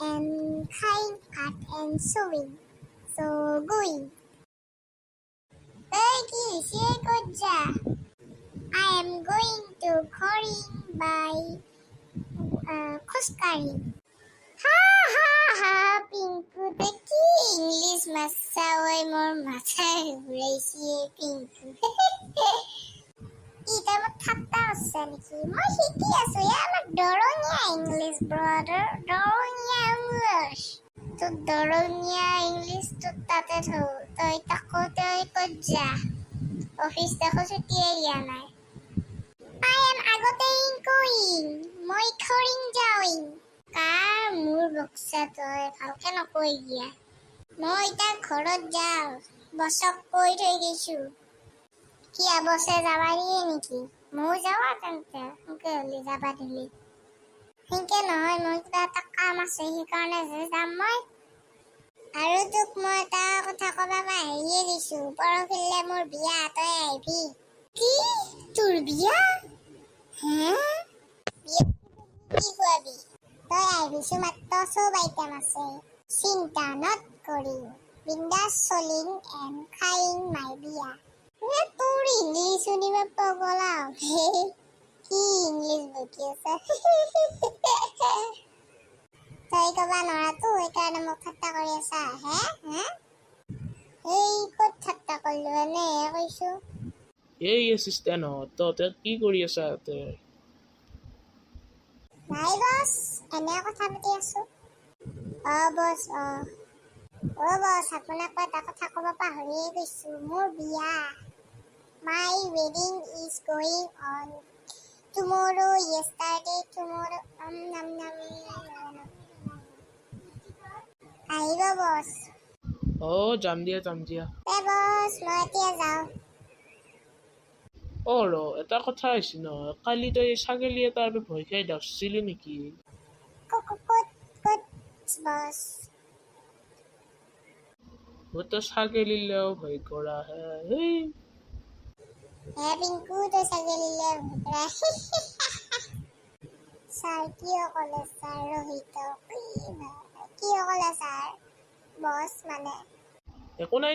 and kind cut and sewing. So going. Turkey, say good job. I am going to Korean by Kuskari. Ha ha ha, Pinku Taki. English masaway more matay ঘুরাইছে Pinku. ইটা আমার ঠাট্টা হচ্ছে নাকি? মই শিকি আছো আমার দরঙিয়া English brother, দরঙিয়া English. তো দরঙিয়া ইংলিশ তো তাতে থৌ, তই তাকো তই ক'ত যা? অফিস দেখো ছুটি দিয়া নাই। I am আগতেই going, মই খৰিং যাওঁing। কাৰ মোৰ বক্সা তই ভালকে নকৈ দিয়া। মই এতিয়া ঘৰত যাওঁ, বছক কৈ থৈ গৈছো। কি বছে যাবা দিয়ে নেকি? ময়ো যাবা তেন্তে, সেনেকে হ'লে যাবা দিলি। সেনেকে নহয়, মোৰ কিবা এটা কাম আছে সেইকাৰণে যাম মই। আৰু তোক মই এটা কথা কবা পাহৰিয়ে গৈছো, পৰহিলে মোৰ বিয়া, তই আহিবি। কি? তোৰ বিয়া? হে? বিয়া কি খুৱাবি? তই আহিবিছো মাত্ৰ চব আইটেম আছে। চিন্তা not কৰিম। বিন্দাছ চলিং and খাইং মাই বিয়া। তোৰ ইংলিছ শুনিব পগলা। কি ইংলিছ বকি আছে? তই কবা নৰাতো সেইকাৰণে মোক ঠাট্টা কৰি আছা হে? এই ক'ত ঠাট্টা কৰিলো এনেহে কৈছো। এই এছিষ্টেণ্ট তহঁতে কি কৰি আছা ইয়াতে? নাই বছ, এনে কথা পাতি আছো। বছ বছ, আপোনাক এটা কথা ক'ব পাহৰিয়ে গৈছো, মোৰ বিয়া। My wedding is going on tomorrow, yesterday, tomorrow. আহিব বছ। যাম দিয়া বছ, মই এতিয়া যাওঁ। এটা কথা হৈছে নহয়, কালি তই ছাগলী এটাৰ ভয় খাই ডাকছিলি নেকি? ক'ত বছ? তই ছাগলীলেও ভয় কৰা হে? পিংকু তই ছাগলীলে ভয় কৰা? ছাৰ কিয় ক'লে ছাৰ? ৰোহিতক কিয় ক'লে ছাৰ? বছ মানে একো নাই।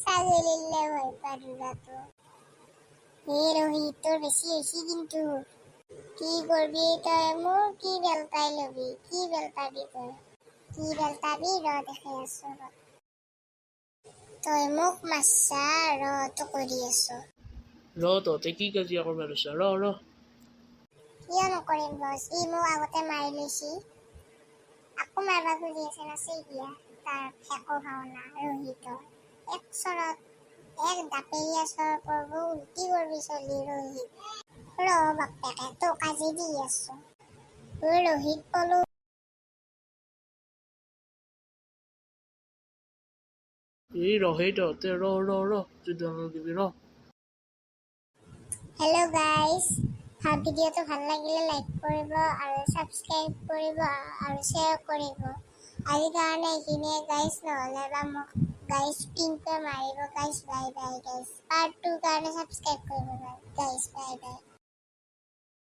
ছাগলীলে ভয় পাৰাটো। এই ৰোহিত তোৰ বেছি হৈছে কিন্তু। কি কৰবি তই? মোৰ কি বেলতাই লবি? কি বেলতাবি তই? কি বেলতাবি ৰ দেখাই আছো ৰ। তই মোক মাৰছা ৰ তো কৰি আছো। তহঁতে কি কাজিয়া কৰিব লৈছা? কিয় নকৰিম বছ? ই মোক আগতে মাৰি লৈছি, আকৌ মাৰবা খুজি আছে নাচি দিয়া। তাৰ ফেকো ভাওনা ৰোহিতৰ। এক চৰত এক দাপেৰীয়া চৰ পৰব, উল্টি কৰবি চলি ৰোহিত। ৰ বাপেকে তোক আজি দি আছো। ৰোহিত পলো। এই ৰহে তহঁতে যদি দিবি হেল্ল' গাইজ, ভিডিঅ'টো ভাল লাগিলে লাইক কৰিব আৰু ছাবস্ক্ৰাইব কৰিব আৰু শ্বেয়াৰ কৰিব। আজিৰ কাৰণে এইখিনিয়ে গাইজ, নহ'লে বা মোক গাইজ পিংকে মাৰিব গাইজ। বাই গাইজ। পাৰ্ট 2 কাৰণে ছাবস্ক্ৰাইব কৰিব গাইজ। বাই।